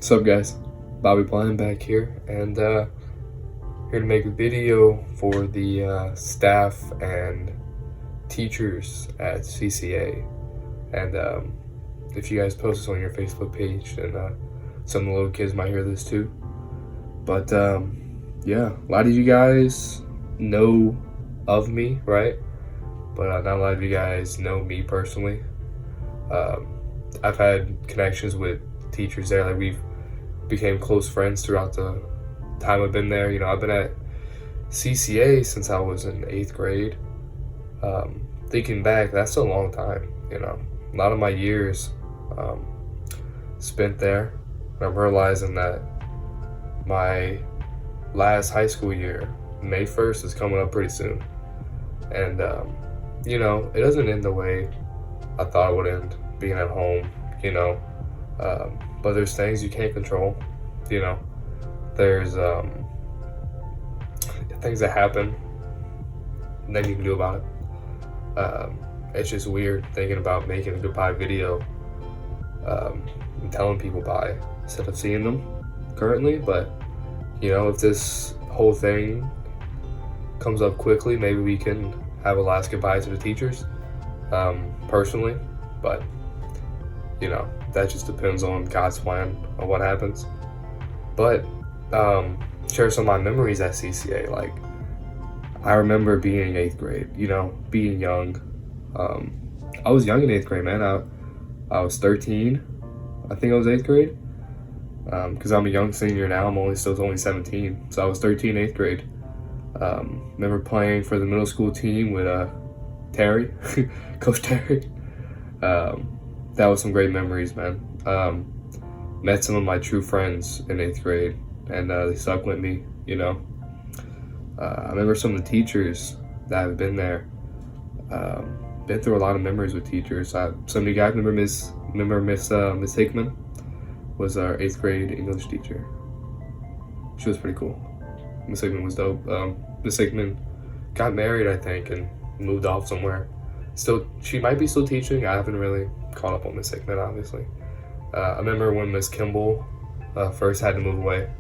What's up, guys? Bobby Blind back here, and here to make a video for the staff and teachers at CCA. And if you guys post this on your Facebook page, then some of the little kids might hear this too. But yeah, a lot of you guys know of me, right? But not a lot of you guys know me personally. I've had connections with teachers there. Like, we've became close friends throughout the time I've been there. You know, I've been at CCA since I was in 8th grade. Thinking back, that's a long time. You know, a lot of my years spent there. And I'm realizing that my last high school year, May 1st, is coming up pretty soon. And you know, it doesn't end the way I thought it would end, being at home, you know. But there's things you can't control, you know. There's things that happen, nothing you can do about it. It's just weird thinking about making a goodbye video and telling people bye instead of seeing them currently. But, you know, if this whole thing comes up quickly, maybe we can have a last goodbye to the teachers, personally. But, you know, that just depends on God's plan on what happens. But share some of my memories at CCA. Like, I remember being in 8th grade, you know, being young. I was young in 8th grade, man. I was 13. I think I was 8th grade. Because I'm a young senior now. I'm only 17. So I was 13 in 8th grade. Remember playing for the middle school team with Terry, Coach Terry. That was some great memories, man. Met some of my true friends in 8th grade, and they stuck with me, you know. I remember some of the teachers that have been there. Been through a lot of memories with teachers. Some of you guys remember Miss Hickman was our 8th grade English teacher. She was pretty cool. Miss Hickman was dope. Miss Hickman got married, I think, and moved off somewhere. She might be still teaching. I haven't really caught up on Miss Hickman, obviously. I remember when Miss Kimball first had to move away.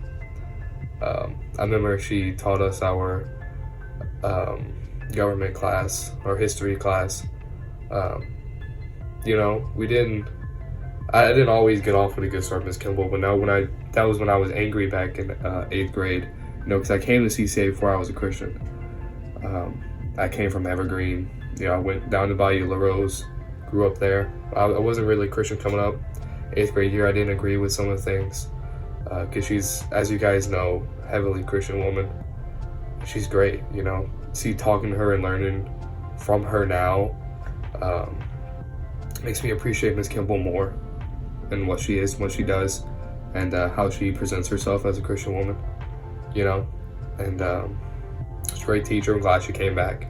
I remember she taught us our government class, or history class. You know, I didn't always get off with a good start, Miss Kimball, but no, that was when I was angry back in 8th grade. You know, because I came to CCA before I was a Christian. I came from Evergreen. You know, I went down to Bayou La Rose, grew up there. I wasn't really a Christian coming up. 8th grade year, I didn't agree with some of the things. Because she's, as you guys know, heavily Christian woman. She's great, you know. See, talking to her and learning from her now makes me appreciate Miss Kimball more and what she is, what she does, and how she presents herself as a Christian woman, you know. And she's a great teacher. I'm glad she came back.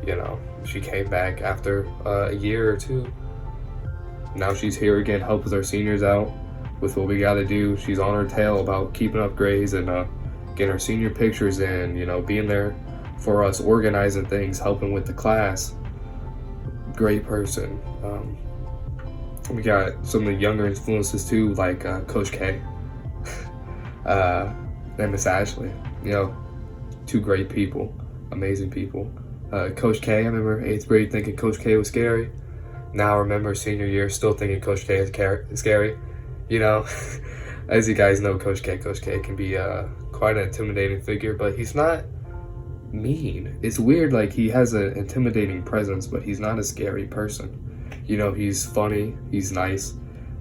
You know, she came back after a year or two. Now she's here again, helping our seniors out with what we got to do. She's on her tail about keeping up grades and getting our senior pictures in, you know, being there for us, organizing things, helping with the class. Great person. We got some of the younger influences too, like Coach K and Miss Ashley. You know, two great people, amazing people. Coach K, I remember 8th grade thinking Coach K was scary. Now I remember senior year still thinking Coach K is scary. You know, as you guys know, Coach K can be quite an intimidating figure, but he's not mean. It's weird, like, he has an intimidating presence, but he's not a scary person. You know, he's funny, he's nice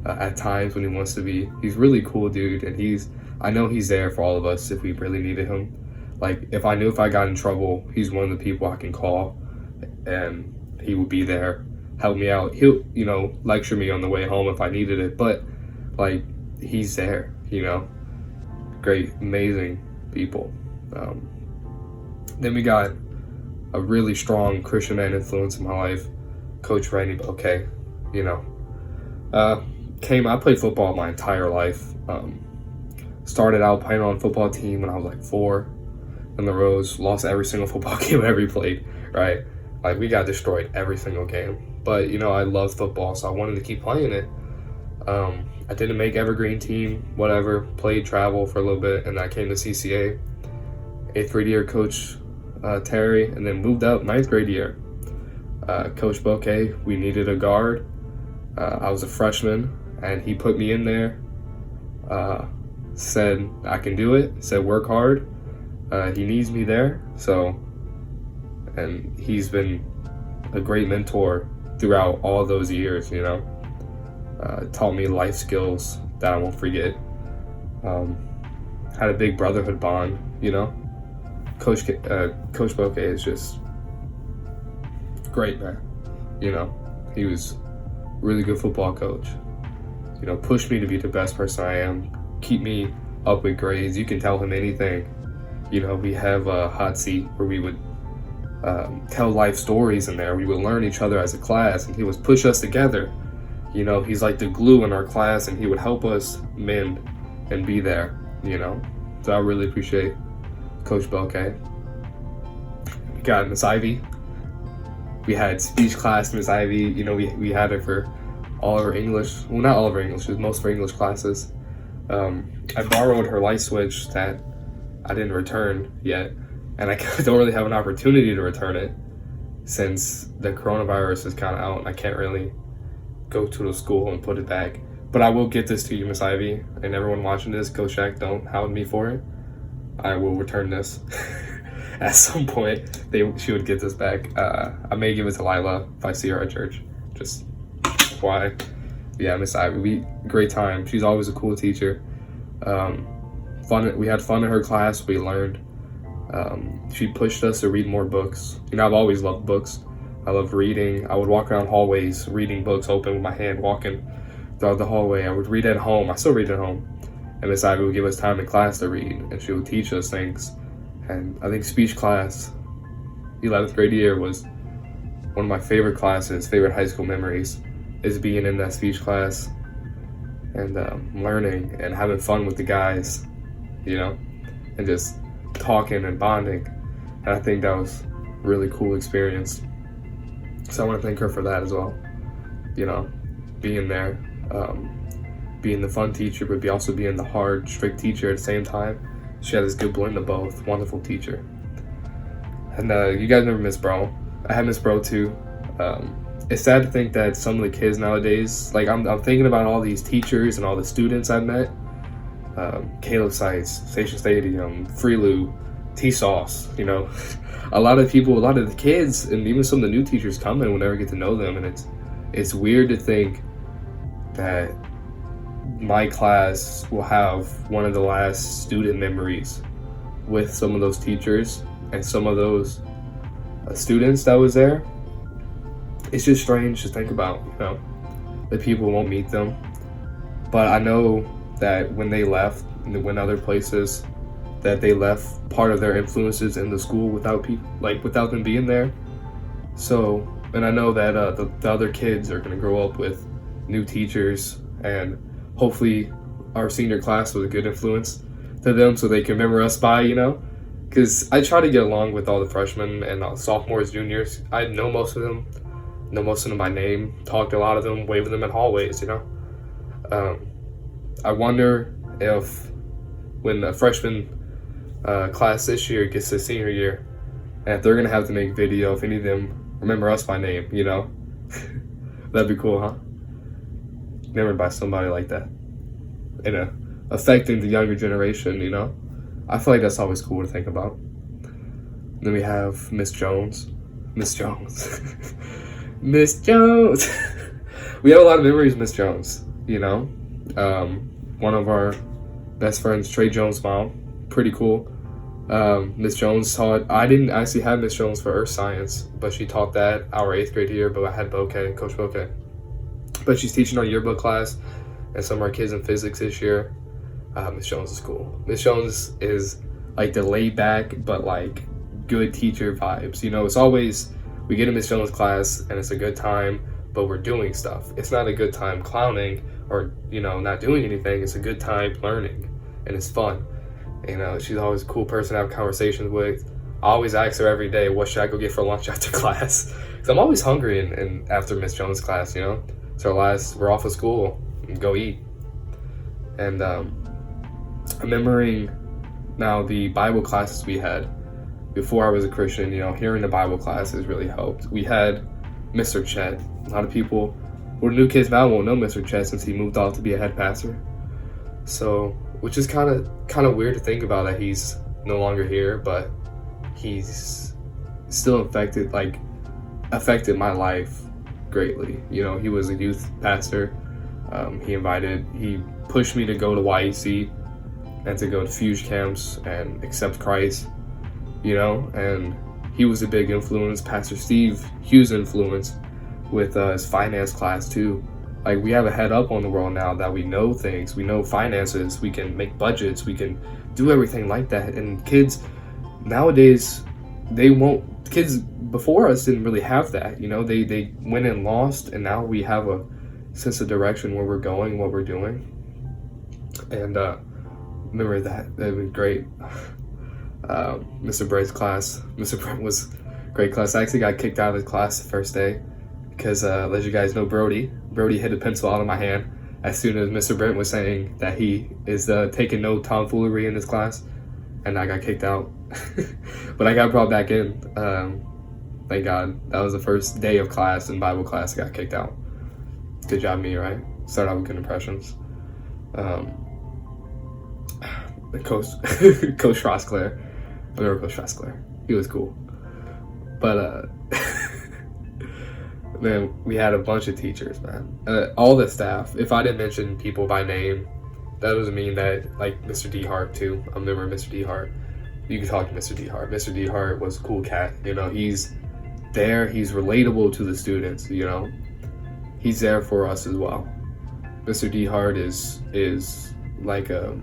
at times when he wants to be. He's really cool dude, and I know he's there for all of us if we really needed him. Like, if I got in trouble, he's one of the people I can call, and he would be there, help me out. He'll, you know, lecture me on the way home if I needed it, but, like, he's there, you know. Great, amazing people. Then we got a really strong Christian man influence in my life, Coach Randy Bouquet, you know. I played football my entire life. Started out playing on a football team when I was like 4 in the Rose, lost every single football game I ever played, right? Like, we got destroyed every single game. But, you know, I love football, so I wanted to keep playing it. I didn't make evergreen team, whatever, played travel for a little bit, and I came to CCA. 8th grade year, Coach Terry, and then moved up 9th grade year. Coach Bouquet, we needed a guard. I was a freshman, and he put me in there, said I can do it, said work hard. He needs me there, and he's been a great mentor throughout all those years, taught me life skills that I won't forget. Had a big brotherhood bond, Coach Bouquet is just great, man. He was a really good football coach. Pushed me to be the best person I am, keep me up with grades. You can tell him anything. We have a hot seat where we would tell life stories in there. We would learn each other as a class, and he would push us together. He's like the glue in our class, and he would help us mend and be there, So I really appreciate Coach Bouquet. We got Miss Ivy. We had speech class, Miss Ivy. We had her for all of our English. Well, not all of our English, but most of our English classes. I borrowed her light switch that I didn't return yet, and I don't really have an opportunity to return it since the coronavirus is kind of out, and I can't really go to the school and put it back. But I will get this to you, Miss Ivy, and everyone watching this. Coach Shaq, don't hound me for it. I will return this. At some point, she would get this back. I may give it to Lila if I see her at church. Just why? Yeah, Miss Ivy, great time. She's always a cool teacher. Fun. We had fun in her class. We learned. She pushed us to read more books. I've always loved books. I love reading. I would walk around hallways reading books open with my hand, walking throughout the hallway. I would read at home. I still read at home. And Miss Ivy would give us time in class to read, and she would teach us things. And I think speech class, 11th grade year, was one of my favorite classes, favorite high school memories, is being in that speech class and learning and having fun with the guys, and just talking and bonding. And I think that was a really cool experience. So I want to thank her for that as well. Being there, being the fun teacher, but also being the hard, strict teacher at the same time. She had this good blend of both. Wonderful teacher. And you guys remember Miss Bro. I had Miss Bro too. It's sad to think that some of the kids nowadays, like I'm thinking about all these teachers and all the students I've met. Caleb Sites, Station Stadium, Freelou, T-Sauce, a lot of the kids, and even some of the new teachers coming will never get to know them. And it's weird to think that my class will have one of the last student memories with some of those teachers and some of those students that was there. It's just strange to think about, that people won't meet them. But I know that when they left and they went other places, that they left part of their influences in the school without them being there. So, and I know that the other kids are going to grow up with new teachers, and hopefully our senior class was a good influence to them, so they can remember us by, because I try to get along with all the freshmen and sophomores, juniors. I know most of them by name, talked to a lot of them, waved them in hallways, I wonder if when the freshman class this year gets to senior year, and if they're going to have to make video, if any of them remember us by name, That'd be cool, huh? Remembered by somebody like that. Affecting the younger generation, I feel like that's always cool to think about. Then we have Miss Jones. Miss Jones. Miss Jones. We have a lot of memories of Miss Jones, One of our best friends, Trey Jones' mom, pretty cool. Miss Jones taught, I didn't actually have Miss Jones for earth science, but she taught that our 8th grade year, but I had Coach Bouquet. But she's teaching our yearbook class and some of our kids in physics this year. Miss Jones is cool. Miss Jones is like the laid back, but like good teacher vibes. It's always, we get in Miss Jones' class and it's a good time, but we're doing stuff. It's not a good time clowning or, not doing anything. It's a good time learning and it's fun. She's always a cool person to have conversations with. I always ask her every day, what should I go get for lunch after class? Because I'm always hungry and after Miss Jones' class, So we're off of school and go eat. And I'm remembering now the Bible classes we had before I was a Christian. Hearing the Bible classes really helped. We had Mr. Chet. A lot of people who are new kids now won't know Mr. Chet since he moved off to be a head pastor. So, which is kind of weird to think about, that he's no longer here, but he's still affected my life greatly. He was a youth pastor. He pushed me to go to YEC and to go to Fuge camps and accept Christ, and he was a big influence. Pastor Steve, huge influence with his finance class too. Like, we have a head up on the world now that we know things, we know finances, we can make budgets, we can do everything like that. And kids nowadays, kids before us didn't really have that. They went and lost, and now we have a sense of direction, where we're going, what we're doing. And remember that was great. Mr. Brent's class. Mr. Brent was great class. I actually got kicked out of his class the first day because, let you guys know, Brody hit a pencil out of my hand as soon as Mr. Brent was saying that he is taking no tomfoolery in his class, and I got kicked out. But I got brought back in. Thank God. That was the first day of class in Bible class. I got kicked out. Good job, me, right? Started out with good impressions. Coach Rossclair. I remember Coach Rossclair. He was cool. But man, we had a bunch of teachers, man. All the staff. If I didn't mention people by name, that doesn't mean that, like Mr. D Hart too. I remember Mr. D Hart. You can talk to Mr. D Hart. Mr. D Hart was a cool cat. He's there. He's relatable to the students. He's there for us as well. Mr. D Hart is like a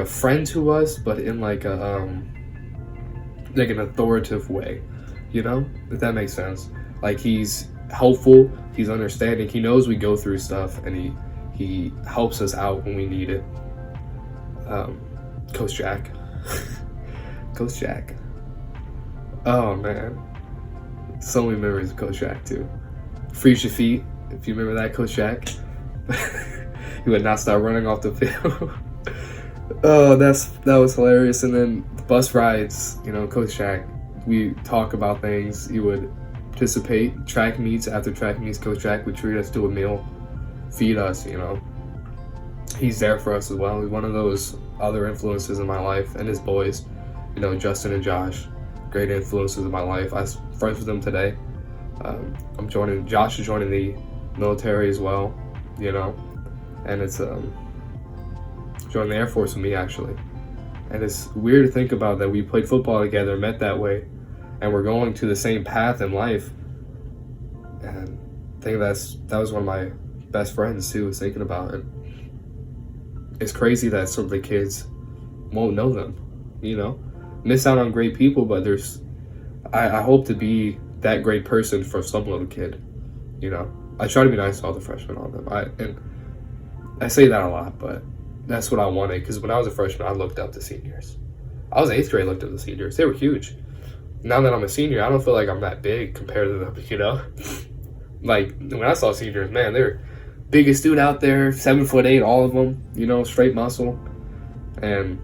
friend to us, but in like an authoritative way, if that makes sense. Like, he's helpful, he's understanding, he knows we go through stuff, and he helps us out when we need it. Coach Jack. Coach Jack. Oh man, so many memories of Coach Jack too. Freeze your feet, if you remember that, Coach Jack. He would not stop running off the field. Oh, that was hilarious. And then the bus rides, Coach Jack, we talk about things. He would participate track meets. After track meets, Coach Jack would treat us to a meal, feed us. He's there for us as well. He's one of those other influences in my life, and his boys, Justin and Josh, great influences in my life. I'm friends with them today. Josh is joining the military as well, and it's joining the Air Force with me, actually. And it's weird to think about that we played football together, met that way, and we're going to the same path in life. And I think that was one of my best friends too, was thinking about it. It's crazy that some of the kids won't know them, miss out on great people, but I hope to be that great person for some little kid, I try to be nice to all the freshmen on them. I say that a lot, but that's what I wanted, because when I was a freshman, I looked up to seniors. I was 8th grade, looked up to seniors. They were huge. Now that I'm a senior, I don't feel like I'm that big compared to them, Like, when I saw seniors, man, they're biggest dude out there, 7'8", all of them, straight muscle. And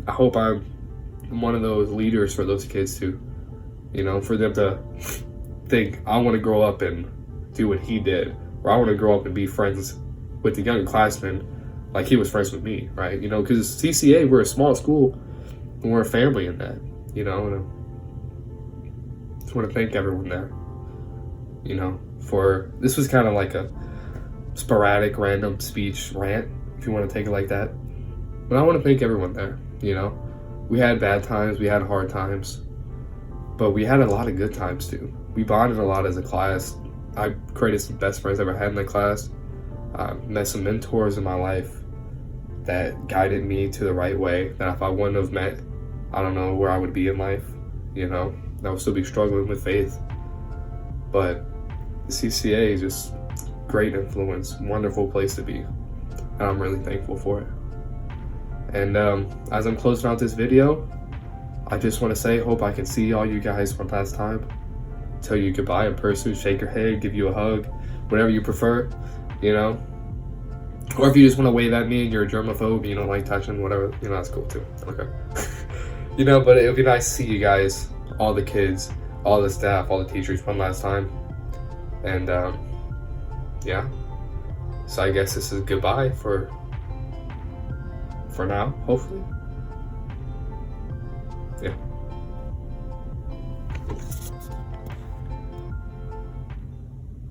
I hope I'm one of those leaders for those kids too, for them to think, I want to grow up and do what he did, or I want to grow up and be friends with the younger classmen like he was friends with me, right? Because CCA, we're a small school, and we're a family in that, and I just want to thank everyone there, for, this was kind of like a sporadic, random speech rant, if you want to take it like that, but I want to thank everyone there. We had bad times, we had hard times, but we had a lot of good times too. We bonded a lot as a class. I created some best friends I ever had in the class. Met some mentors in my life that guided me to the right way, that if I wouldn't have met, I don't know where I would be in life, I would still be struggling with faith. But the CCA is just great influence, wonderful place to be, and I'm really thankful for it. And as I'm closing out this video, I just want to say, hope I can see all you guys one last time, tell you goodbye in person, shake your hand, give you a hug, whatever you prefer, Or if you just want to wave at me and you're a germaphobe, you don't like touching, whatever, that's cool too. Okay. But it would be nice to see you guys, all the kids, all the staff, all the teachers one last time. And yeah. So I guess this is goodbye for now, hopefully. Yeah.